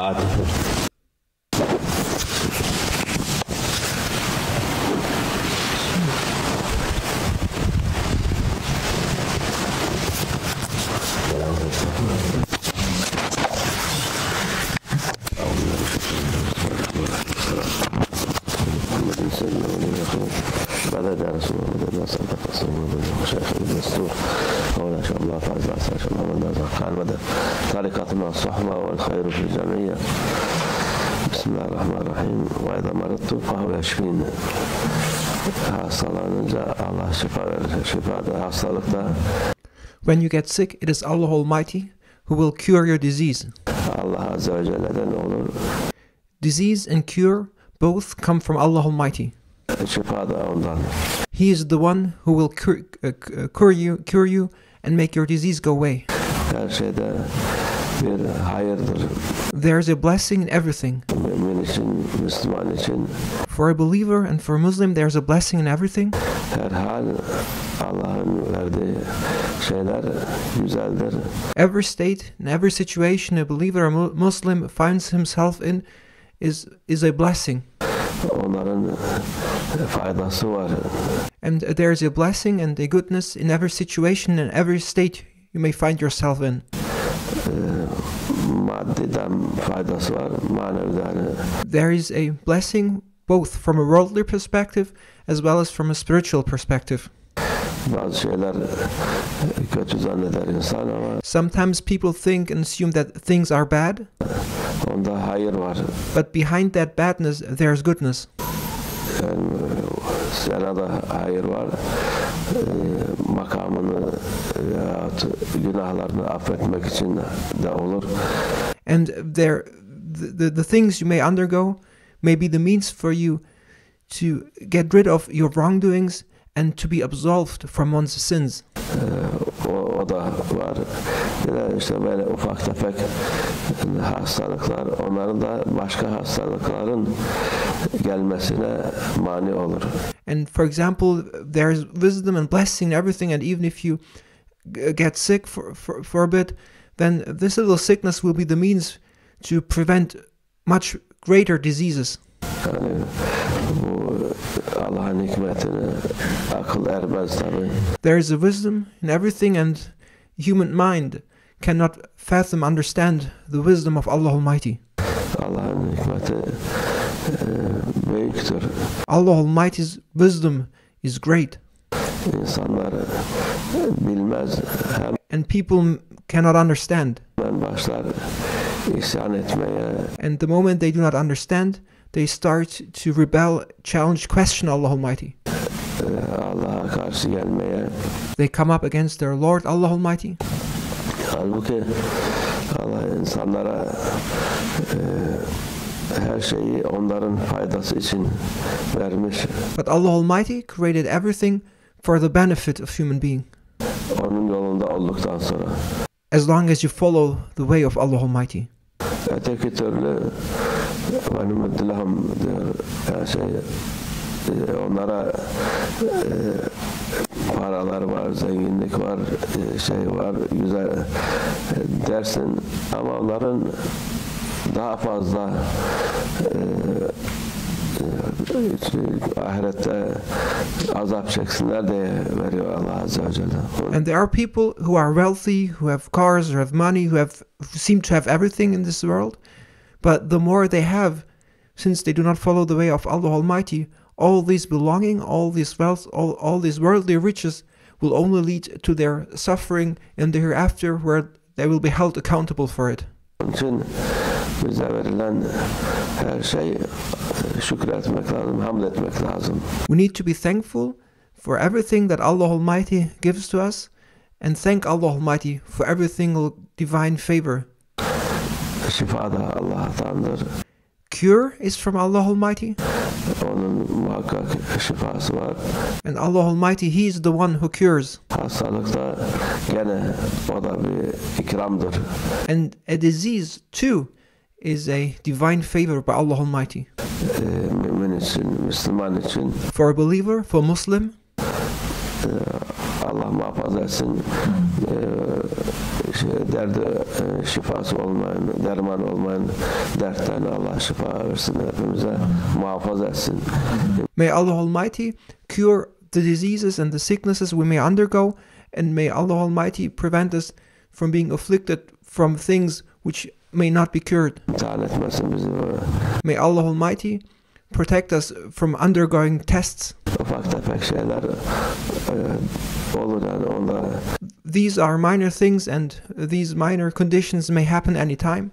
طاعته. بعد يا رسول الله بدنا صدق رسول الله شيخ الدستور هو ان شاء الله فاز ان شاء الله من قال بدأ طريقتنا الصحبة والخير في الجميع. بسم الله الرحمن الرحيم. وإذا مرضت فهو يشفين. Allah şifa hastalıkta. When you get sick, it is Allah Almighty who will cure your disease. Allah Azze ve Celle'den olur. Disease and cure both come from Allah Almighty. Şifa da ondan. He is the one who will cure you and make your disease go away. Her şeyde bir hayırdır. There is a blessing in everything. Mümin için, Müslüman için. For a believer and for a Muslim, there is a blessing in everything. Her hal Allah'ın verdiği şeyler güzeldir. Every state and every situation a believer or Muslim finds himself in is a blessing. Onların faydası var. And there is a blessing and a goodness in every situation and every state you may find yourself in. Maddiden faydası var, maneviden. There is a blessing both from a worldly perspective as well as from a spiritual perspective. Bazı şeyler kötü zanneder insan ama Sometimes people think and assume that things are bad, onda hayır var. but behind that badness there is goodness. Yani sana da hayır var. Makamını veyahut günahlarını affetmek için de olur. And the things you may undergo may be the means for you to get rid of your wrongdoings and to be absolved from one's sins. O da var. Bir de işte böyle ufak tefek hastalıklar, onların da başka hastalıkların gelmesine mani olur. And for example, there is wisdom and blessing in everything, and even if you get sick for a bit, then this little sickness will be the means to prevent much greater diseases. Yani bu Allah'ın hikmetine akıl ermez tabii. There is a wisdom in everything, and human mind cannot fathom, understand the wisdom of Allah Almighty. Allah'ın hikmeti büyüktür. Allah Almighty's wisdom is great. İnsanlar bilmez, And people cannot understand. hemen başlar isyan etmeye. And the moment they do not understand, they start to rebel, challenge, question Allah Almighty. Allah'a karşı gelmeye. They come up against their Lord, Allah Almighty. Halbuki Allah insanlara her şeyi onların faydası için vermiş. But Allah Almighty created everything for the benefit of human being, Onun yolunda olduktan sonra. as long as you follow the way of Allah Almighty. Öteki türlü benim müddülahım diyor her şey onlara paralar var, zenginlik var, şey var, güzel dersin ama onların daha fazla ahirette azap çeksinler diye veriyor Allah Azze ve Celle. And there are people who are wealthy, who have cars, who have money, who seem to have everything in this world, but the more they have, since they do not follow the way of Allah Almighty, all this belonging, all this wealth, all these worldly riches will only lead to their suffering in the hereafter, where they will be held accountable for it. Onun için bize verilen her şey şükretmek lazım, hamd etmek lazım. We need to be thankful for everything that Allah Almighty gives to us, and thank Allah Almighty for every single divine favor. Şifa da Allah'tandır. Cure is from Allah Almighty, Onun muhakkak şifası var. and Allah Almighty, He is the one who cures. Hastalıkta gene o da bir ikramdır. And a disease too is a divine favor by Allah Almighty. Mümin için, Müslüman için For a believer, for a Muslim, Allah muhafaza etsin. derdi şifası olmayan, derman olmayan dertten Allah şifa versin hepimize, muhafaza etsin. May Allah Almighty cure the diseases and the sicknesses we may undergo, and may Allah Almighty prevent us from being afflicted from things which may not be cured. İmtihan etmesin bizi. May Allah Almighty protect us from undergoing tests. Ufak tefek şeyler olur yani onda. These are minor things, and these minor conditions may happen anytime.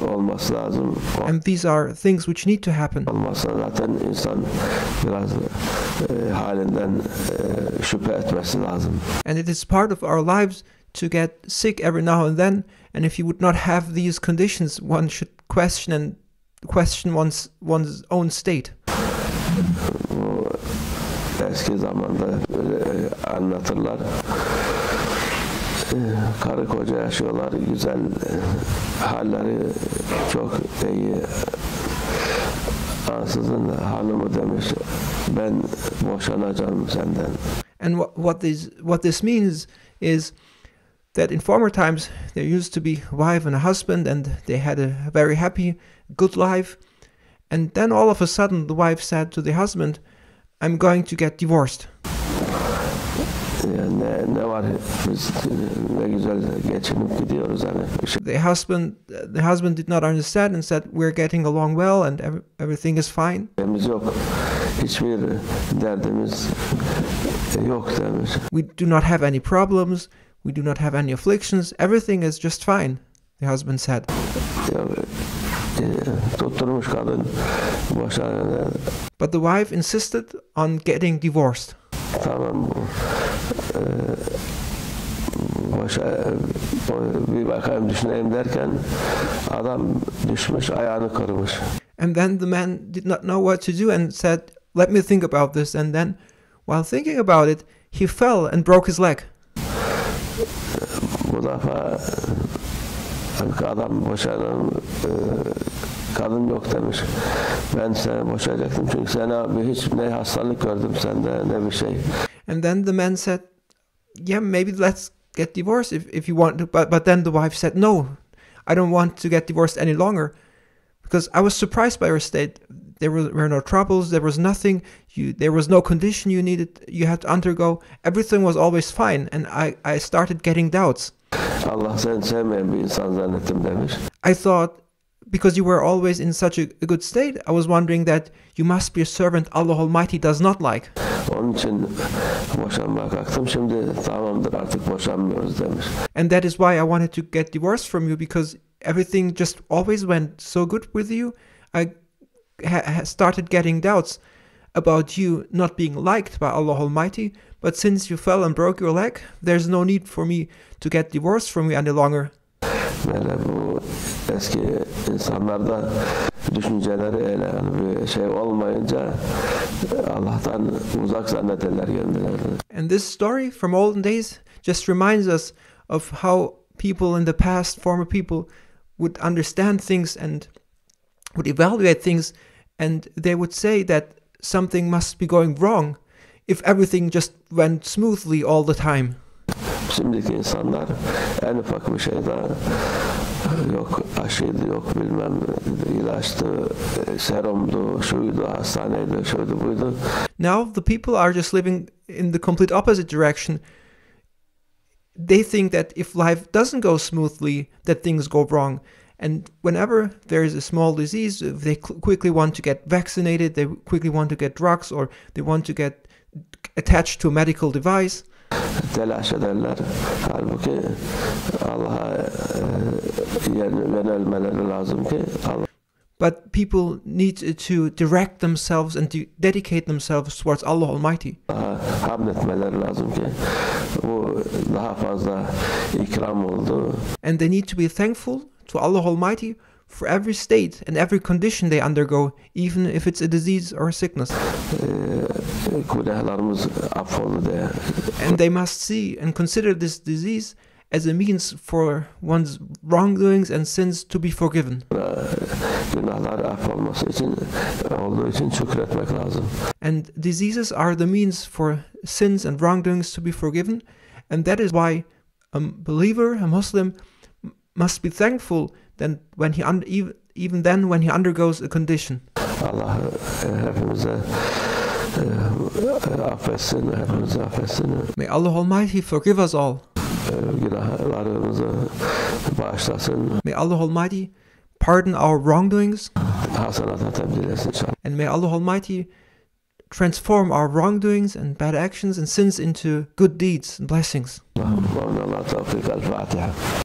Olması lazım. And these are things which need to happen. Olmazsa zaten insan biraz halinden şüphe etmesi lazım. And it is part of our lives to get sick every now and then. And if you would not have these conditions, one should question one's own state. Bu eski zamanda anlatırlar. Karı koca yaşıyorlar, güzel halleri çok iyi. Ansızın hanımı demiş, ben boşanacağım senden. And what this means is that in former times there used to be a wife and a husband, and they had a very happy, good life. And then all of a sudden the wife said to the husband, I'm going to get divorced. Yani ne var, biz ne güzel geçinip gidiyoruz hani. The husband did not understand and said, we're getting along well and everything is fine. Yok, hiçbir derdimiz yok demiş. We do not have any problems. We do not have any afflictions. Everything is just fine, the husband said. Tutturmuş kadın boşanıyor. But the wife insisted on getting divorced. Tamam, bir bakayım düşüneyim derken adam düşmüş, ayağını kırmış. And then the man did not know what to do and said, let me think about this. And then, while thinking about it, he fell and broke his leg. Bu defa adam boşanan kadın yok demiş. Ben seni boşayacaktım çünkü sana hiç ne hastalık gördüm sende ne bir şey. And then the man said, yeah, maybe let's get divorced if you want to. But then the wife said, no, I don't want to get divorced any longer, because I was surprised by your state. There were no troubles. There was nothing. There was no condition you had to undergo. Everything was always fine. And I started getting doubts. Allah seni sevmeyen bir insan zannettim demiş. I thought, because you were always in such a good state, I was wondering that you must be a servant Allah Almighty does not like. Onun için boşanmaya kalktım. Şimdi tamamdır, artık boşanmıyoruz demiş. And that is why I wanted to get divorced from you, because everything just always went so good with you. I started getting doubts about you not being liked by Allah Almighty. But since you fell and broke your leg, there's no need for me to get divorced from you any longer. Böyle bu eski insanlarda düşünceleri öyle yani bir şey olmayınca Allah'tan uzak zannederler kendilerini. And this story from olden days just reminds us of how people in the past, former people, would understand things and would evaluate things, and they would say that something must be going wrong if everything just went smoothly all the time. Şimdiki insanlar en ufak bir şeyde yok aşıydı, yok bilmem ilaçtı, serumdu, şuydu, hastaneydi, şuydu, buydu. Now the people are just living in the complete opposite direction. They think that if life doesn't go smoothly, that things go wrong. And whenever there is a small disease, they quickly want to get vaccinated, they quickly want to get drugs, or they want to get attached to a medical device. Telaş ederler. Halbuki Allah'a yönelmeleri lazım ki Allah. But people need to direct themselves and to dedicate themselves towards Allah Almighty. Hamd etmeleri lazım ki bu daha fazla ikram oldu. And they need to be thankful to Allah Almighty for every state and every condition they undergo, even if it's a disease or a sickness. Günahlarımız affoldu diye. And they must see and consider this disease as a means for one's wrongdoings and sins to be forgiven. Günahlar affolması için olduğu için şükretmek lazım. And diseases are the means for sins and wrongdoings to be forgiven, and that is why A believer, a Muslim, must be thankful then when he even then when he undergoes a condition. Allah hepimize affetsin, hepimize affetsin. May Allah Almighty forgive us all. Günahlarımızı bağışlasın. May Allah Almighty pardon our wrongdoings. Hasanata tebdil etsin inşallah. And may Allah Almighty transform our wrongdoings and bad actions and sins into good deeds and blessings. Allahümme tevfik el-Fatiha.